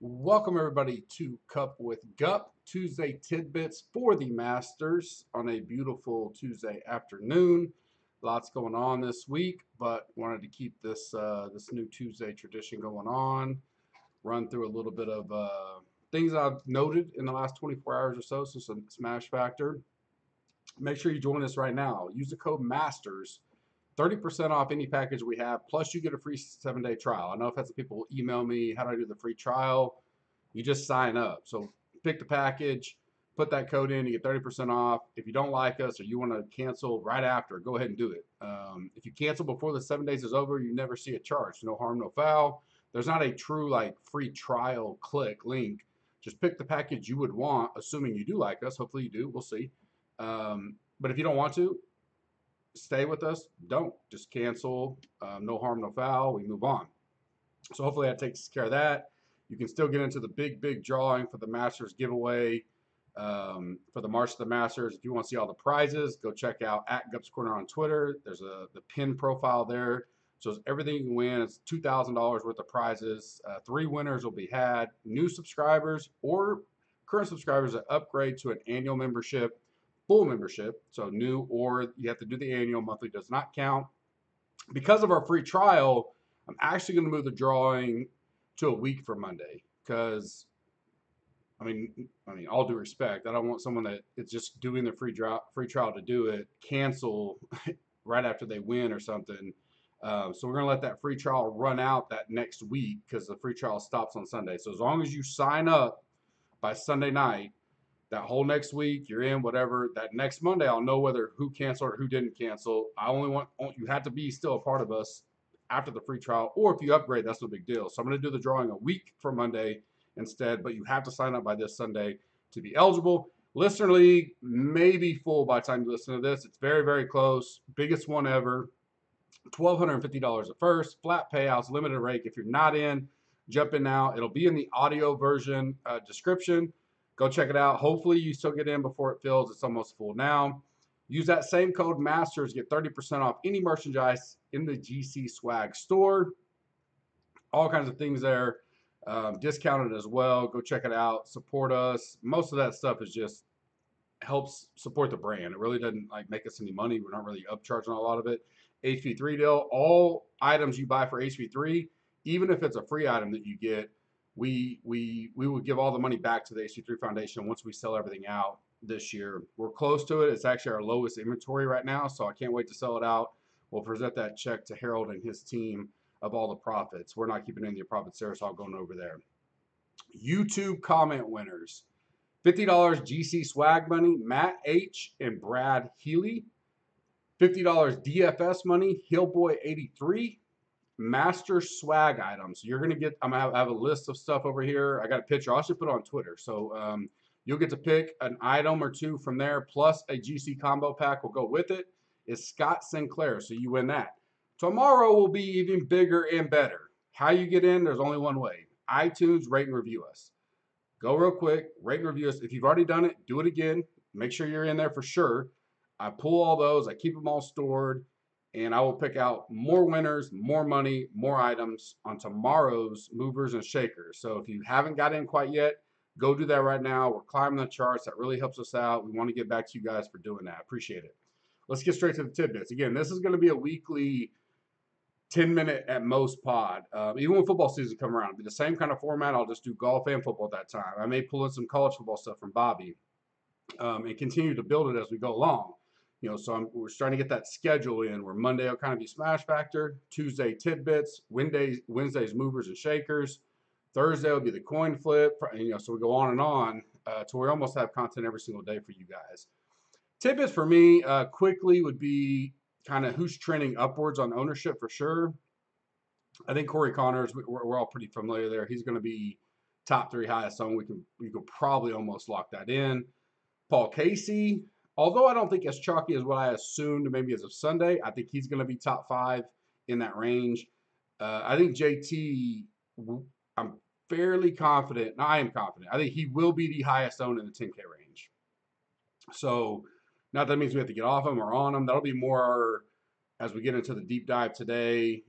Welcome everybody to Cup with GUP, Tuesday tidbits for the Masters on a beautiful Tuesday afternoon. Lots going on this week, but wanted to keep this new Tuesday tradition going on. Run through a little bit of things I've noted in the last 24 hours or so, some smash factor. Make sure you join us right now. Use the code MASTERS 30% off any package we have, plus you get a free 7-day trial. I know I've had some people email me, how do I do the free trial? You just sign up. So pick the package, put that code in, you get 30% off. If you don't like us or you want to cancel right after, go ahead and do it. If you cancel before the 7 days is over, you never see a charge. No harm, no foul. There's not a true like free trial link. Just pick the package you would want, assuming you do like us. Hopefully you do. We'll see. But if you don't want to, stay with us. Don't. Just cancel. No harm, no foul. We move on. So hopefully that takes care of that. You can still get into the big drawing for the Masters giveaway for the March of the Masters. If you want to see all the prizes, go check out @Gups Corner on Twitter. There's the pin profile there. So it's everything you can win. It's $2,000 worth of prizes. 3 winners will be had. New subscribers or current subscribers that upgrade to an annual membership, full membership. So new, or you have to do the annual. Monthly does not count. Because of our free trial, I'm actually going to move the drawing to a week from Monday because, I mean, all due respect, I don't want someone that is just doing the free trial to do it cancel right after they win or something. So we're going to let that free trial run out that next week because the free trial stops on Sunday. So as long as you sign up by Sunday night, that whole next week, you're in, whatever. That next Monday, I'll know whether who canceled or who didn't cancel. I only want you have to be still a part of us after the free trial, or if you upgrade, that's no big deal. So I'm going to do the drawing a week from Monday instead, but you have to sign up by this Sunday to be eligible. Listener League may be full by the time you listen to this. It's very close. Biggest one ever. $1,250 at first. Flat payouts, limited rate. If you're not in, jump in now. It'll be in the audio version description. Go check it out. Hopefully you still get in before it fills. It's almost full now. Use that same code MASTERS. Get 30% off any merchandise in the GC Swag store. All kinds of things there. Discounted as well. Go check it out. Support us. Most of that stuff is just helps support the brand. It really doesn't like make us any money. We're not really upcharging a lot of it. HP3 deal. All items you buy for HP3, even if it's a free item that you get, we will give all the money back to the HP3 Foundation once we sell everything out this year. We're close to it. It's actually our lowest inventory right now, so I can't wait to sell it out. We'll present that check to Harold and his team of all the profits. We're not keeping any of the profits there, so I'll go over there. YouTube comment winners. $50 GC swag money, Matt H. and Brad Healy. $50 DFS money, Hillboy83. Master swag items. You're gonna get. I'm gonna have a list of stuff over here. I got a picture. I'll just put it on Twitter. So you'll get to pick an item or two from there, plus a GC combo pack will go with it. It's Scott Sinclair, so you win that. Tomorrow will be even bigger and better. How you get in? There's only one way. iTunes, rate and review us. Go real quick, rate and review us. If you've already done it, do it again. Make sure you're in there for sure. I pull all those. I keep them all stored. And I will pick out more winners, more money, more items on tomorrow's movers and shakers. So if you haven't got in quite yet, go do that right now. We're climbing the charts. That really helps us out. We want to get back to you guys for doing that. Appreciate it. Let's get straight to the tidbits. Again, this is going to be a weekly 10-minute at most pod. Even when football season come around, it'll be the same kind of format. I'll just do golf and football at that time. I may pull in some college football stuff from Bobby and continue to build it as we go along. You know, so we're starting to get that schedule in where Monday will kind of be smash factor, Tuesday tidbits, Wednesday's movers and shakers, Thursday will be the coin flip, you know, so we go on and on till we almost have content every single day for you guys. Tidbits for me quickly would be kind of who's trending upwards on ownership for sure. I think Corey Connors, we're all pretty familiar there. He's going to be top 3 highest owned. We could probably almost lock that in. Paul Casey. Although I don't think as chalky as what I assumed maybe as of Sunday, I think he's going to be top 5 in that range. I think JT, I'm fairly confident. No, I am confident. I think he will be the highest owned in the 10K range. So, not that means we have to get off him or on him. That'll be more as we get into the deep dive today,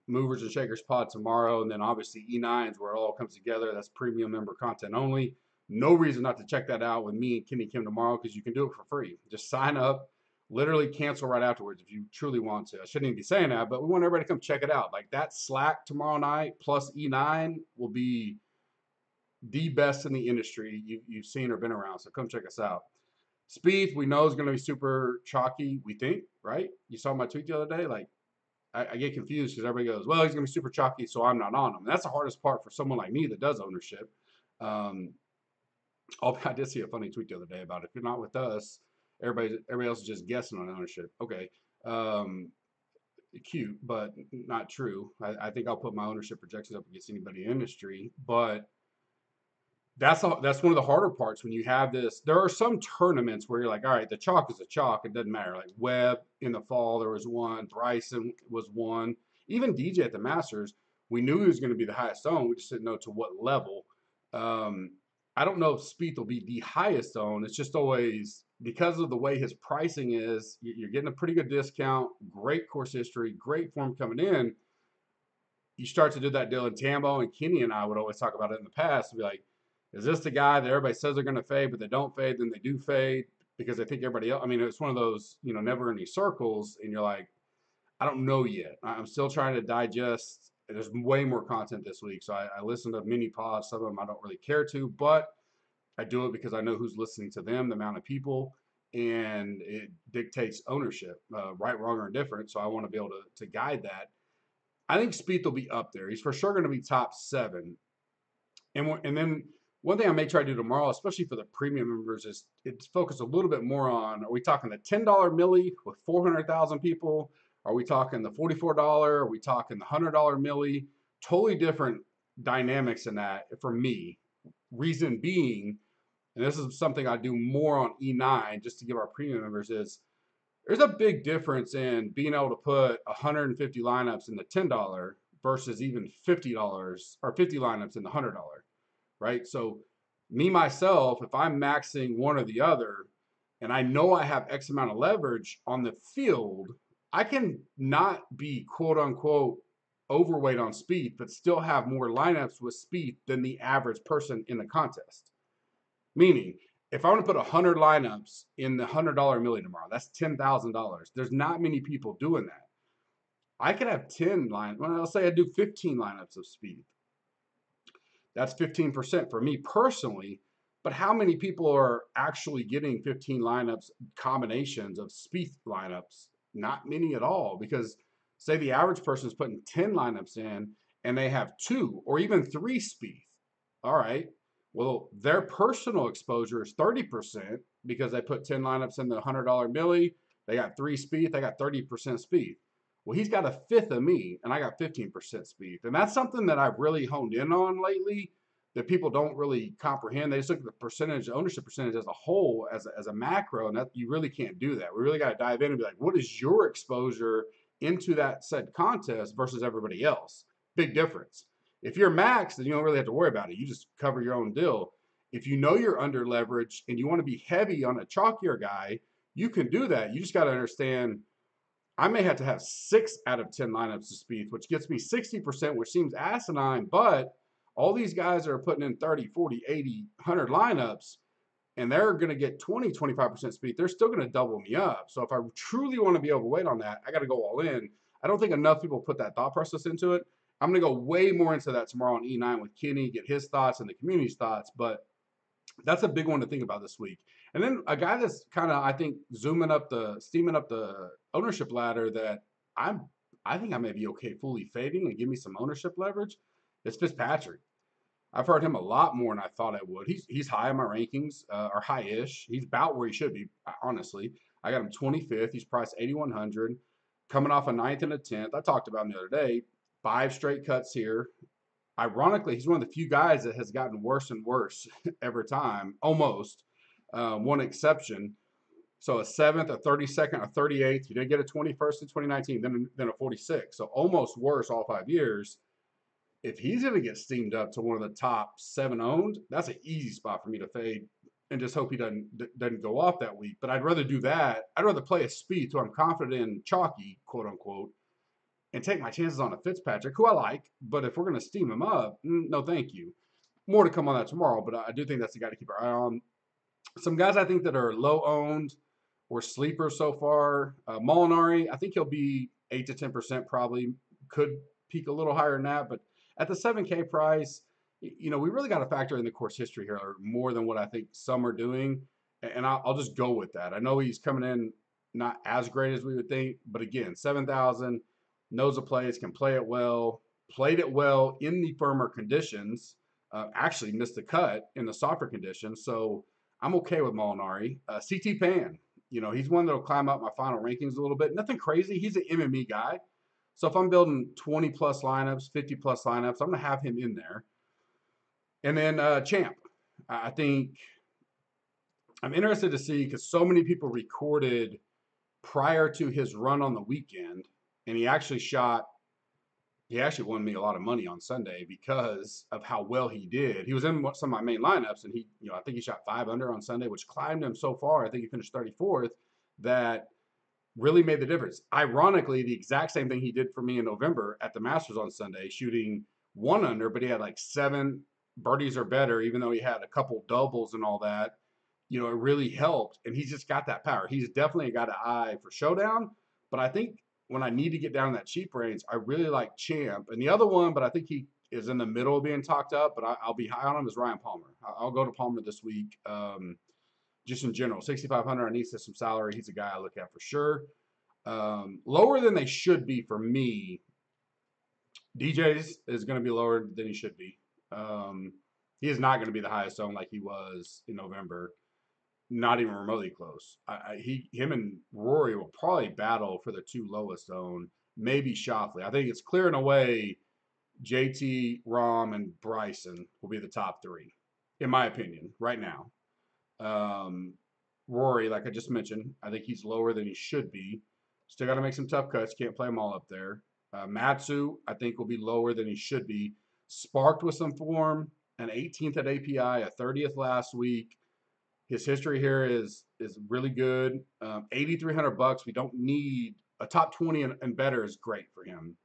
movers and shakers pod tomorrow, and then obviously E9s where it all comes together. That's premium member content only. No reason not to check that out with me and Kenny Kim tomorrow because you can do it for free. Just sign up, literally cancel right afterwards if you truly want to. I shouldn't even be saying that, but we want everybody to come check it out. Like that Slack tomorrow night plus E9 will be the best in the industry you've seen or been around. So come check us out. Spieth, we know is going to be super chalky. We think, right? You saw my tweet the other day. Like, I get confused because everybody goes, "Well, he's going to be super chalky, so I'm not on him." And that's the hardest part for someone like me that does ownership. Um, I did see a funny tweet the other day about if you're not with us, everybody else is just guessing on ownership. Okay, um, cute, but not true. I think I'll put my ownership projections up against anybody in the industry, but that's one of the harder parts when you have this. There are some tournaments where you're like, all right, the chalk is a chalk. It doesn't matter. Like Webb in the fall, there was one. Bryson was one. Even DJ at the Masters, we knew he was going to be the highest owned. We just didn't know to what level. Um, I don't know if Spieth will be the highest owned. It's just always because of the way his pricing is. You're getting a pretty good discount, great course history, great form coming in. You start to do that deal, and Tambo and Kenny and I would always talk about it in the past. And be like, is this the guy that everybody says they're going to fade, but they don't fade, then they do fade because they think everybody else? I mean, it's one of those, never ending circles, and you're like, I don't know yet. I'm still trying to digest. There's way more content this week, so I listen to mini pods. Some of them I don't really care to, but I do it because I know who's listening to them, the amount of people, and it dictates ownership, right, wrong, or indifferent. So I want to be able to guide that. I think Spieth will be up there. He's for sure going to be top 7. And then one thing I may try to do tomorrow, especially for the premium members, is it's focus a little bit more on, are we talking the $10 milli with 400,000 people? Are we talking the $44? Are we talking the $100 milli? Totally different dynamics in that for me. Reason being, and this is something I do more on E9 just to give our premium members, is there's a big difference in being able to put 150 lineups in the $10 versus even $50 or 50 lineups in the $100, right? So me, myself, if I'm maxing one or the other, and I know I have X amount of leverage on the field, I can not be quote unquote overweight on Spieth, but still have more lineups with Spieth than the average person in the contest. Meaning, if I want to put 100 lineups in the $100 milli tomorrow, that's $10,000. There's not many people doing that. I could have 10 lineups. Well, I'll say I do 15 lineups of Spieth. That's 15% for me personally. But how many people are actually getting 15 lineups combinations of Spieth lineups? Not many at all, because say the average person is putting 10 lineups in and they have 2 or even 3 Spieth. All right. Well, their personal exposure is 30% because they put 10 lineups in the $100 milli. They got 3 Spieth. They got 30% Spieth. Well, he's got a fifth of me, and I got 15% Spieth. And that's something that I've really honed in on lately that people don't really comprehend. They just look at the percentage, ownership percentage as a whole, as a macro, and that you really can't do that. We really got to dive in and be like, what is your exposure into that said contest versus everybody else? Big difference. If you're max, then you don't really have to worry about it. You just cover your own deal. If you know you're under leveraged and you want to be heavy on a chalkier guy, you can do that. You just got to understand, I may have to have 6 out of 10 lineups to Spieth, which gets me 60%, which seems asinine, but all these guys are putting in 30, 40, 80, 100 lineups, and they're going to get 20, 25% Spieth. They're still going to double me up. So if I truly want to be overweight on that, I got to go all in. I don't think enough people put that thought process into it. I'm going to go way more into that tomorrow on E9 with Kenny, get his thoughts and the community's thoughts, but that's a big one to think about this week. And then a guy that's kind of, I think, steaming up the ownership ladder that I think I may be okay fully fading and give me some ownership leverage is Fitzpatrick. I've heard him a lot more than I thought I would. He's high in my rankings, or high-ish. He's about where he should be, honestly. I got him 25th. He's priced 8,100, coming off a 9th and a 10th. I talked about him the other day. 5 straight cuts here. Ironically, he's one of the few guys that has gotten worse and worse every time, almost. One exception. So a 7th, a 32nd, a 38th. You didn't get a 21st in 2019, then a 46. So almost worse all 5 years. If he's going to get steamed up to one of the top 7 owned, that's an easy spot for me to fade and just hope he doesn't go off that week. But I'd rather do that. I'd rather play a Spieth, who I'm confident in, chalky, quote unquote, and take my chances on a Fitzpatrick, who I like. But if we're going to steam him up, no, thank you. More to come on that tomorrow. But I do think that's the guy to keep our eye on. Some guys I think that are low owned or sleepers so far. Molinari, I think he'll be 8 to 10% probably. Could peak a little higher than that, but at the 7K price, we really got to factor in the course history here more than what I think some are doing. And I'll just go with that. I know he's coming in not as great as we would think, but again, 7,000, knows the plays, can play it well, played it well in the firmer conditions, actually missed the cut in the softer conditions. So I'm okay with Molinari. CT Pan, he's one that'll climb up my final rankings a little bit. Nothing crazy. He's an MME guy. So if I'm building 20 plus lineups, 50 plus lineups, I'm going to have him in there. And then Champ. I think I'm interested to see, because so many people recorded prior to his run on the weekend, and he actually won me a lot of money on Sunday because of how well he did. He was in some of my main lineups, and I think he shot 5 under on Sunday, which climbed him so far. I think he finished 34th. That really made the difference. Ironically, the exact same thing he did for me in November at the Masters on Sunday, shooting 1 under, but he had like 7 birdies or better, even though he had a couple doubles and all that. It really helped, and he's just got that power. He's definitely got an eye for showdown, but I think when I need to get down in that cheap range, I really like Champ. And the other one, but I think he is in the middle of being talked up, but I'll be high on him, is Ryan Palmer. I'll go to Palmer this week. Just in general, 6,500 on some salary. He's a guy I look at for sure. Lower than they should be for me. DJ's is going to be lower than he should be. He is not going to be the highest owned like he was in November. Not even remotely close. Him and Rory will probably battle for the 2 lowest owned. Maybe Schauffele. I think it's clear in a way. JT, Rahm, and Bryson will be the top 3, in my opinion, right now. Rory, like I just mentioned, I think he's lower than he should be. Still got to make some tough cuts. Can't play them all up there. Matsu, I think, will be lower than he should be. Sparked with some form, an 18th at API, a 30th last week. His history here is really good. $8,300. We don't need a top 20 and better is great for him.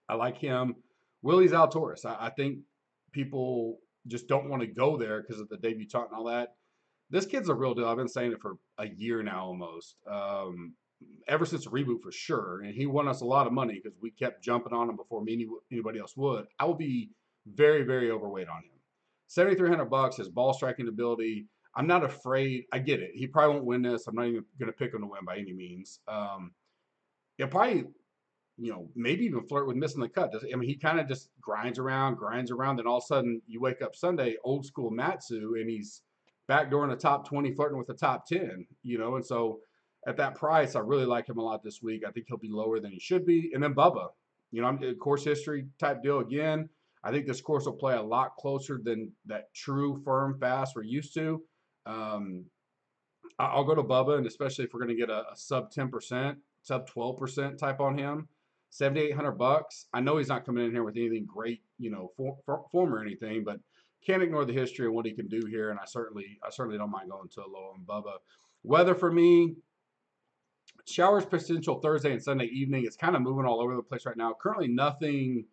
I like him. Willie Zalatoris. I think people just don't want to go there because of the debutante and all that. This kid's a real deal. I've been saying it for a year now almost. Ever since the reboot for sure. And he won us a lot of money because we kept jumping on him before anybody else would. I will be very, very overweight on him. $7,300, his ball striking ability. I'm not afraid. I get it. He probably won't win this. I'm not even going to pick him to win by any means. He'll probably, maybe even flirt with missing the cut. I mean, he kind of just grinds around. Then all of a sudden you wake up Sunday, old school Matsu, and he's backdoor in the top 20, flirting with the top 10, and so at that price, I really like him a lot this week. I think he'll be lower than he should be. And then Bubba, I'm a course history type deal again. I think this course will play a lot closer than that true firm fast we're used to. I'll go to Bubba, and especially if we're going to get a sub 10%, sub 12% type on him, $7,800. I know he's not coming in here with anything great, form or anything, but can't ignore the history and what he can do here. And I certainly don't mind going to a low on Bubba. Weather for me, showers potential Thursday and Sunday evening. It's kind of moving all over the place right now. Currently nothing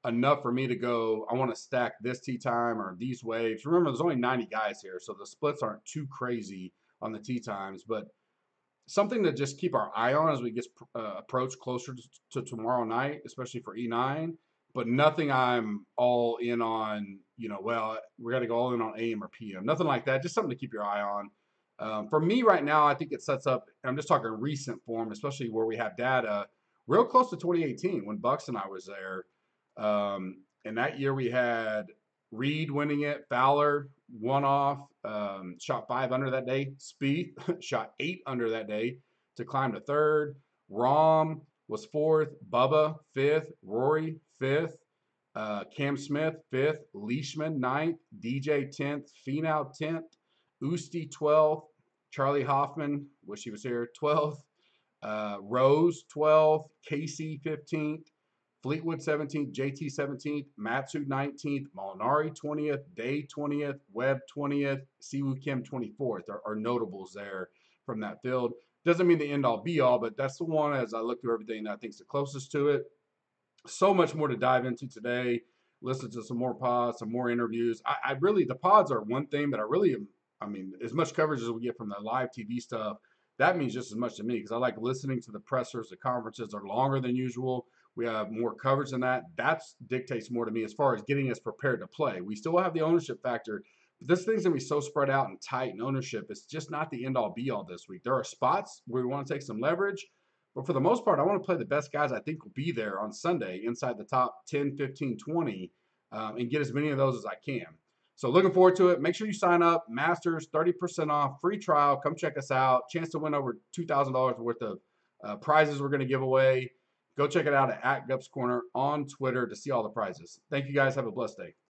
enough for me to go, I want to stack this tee time or these waves. Remember, there's only 90 guys here, so the splits aren't too crazy on the tee times, but something to just keep our eye on as we get approach closer to tomorrow night, especially for E9, but nothing I'm all in on, well, we got to go all in on AM or PM. Nothing like that. Just something to keep your eye on. For me right now, I think it sets up, I'm just talking recent form, especially where we have data, real close to 2018 when Bucks and I was there. And that year we had Reed winning it, Fowler one off, shot 5 under that day. Spieth shot 8 under that day to climb to 3rd. Rahm was 4th, Bubba 5th, Rory 5th, Cam Smith 5th, Leishman 9th, DJ 10th, Finau 10th, Usti 12th, Charlie Hoffman, wish he was here, 12th, Rose 12th, Casey 15th, Fleetwood 17th, JT 17th, Matsu 19th, Molinari 20th, Day 20th, Webb 20th, Siwoo Kim 24th are notables there from that field. Doesn't mean the end all be all, but that's the one as I look through everything that I think is the closest to it. So much more to dive into today. Listen to some more pods, some more interviews. I really, the pods are one thing that I really am. I mean, as much coverage as we get from the live TV stuff, that means just as much to me because I like listening to the pressers. The conferences are longer than usual. We have more coverage than that. That dictates more to me as far as getting us prepared to play. We still have the ownership factor, but this thing's gonna be so spread out and tight in ownership. It's just not the end all be all this week. There are spots where we want to take some leverage, but for the most part, I want to play the best guys I think will be there on Sunday inside the top 10, 15, 20, and get as many of those as I can. So looking forward to it. Make sure you sign up. Masters, 30% off, free trial. Come check us out. Chance to win over $2,000 worth of prizes we're going to give away. Go check it out at GUPS Corner on Twitter to see all the prizes. Thank you guys. Have a blessed day.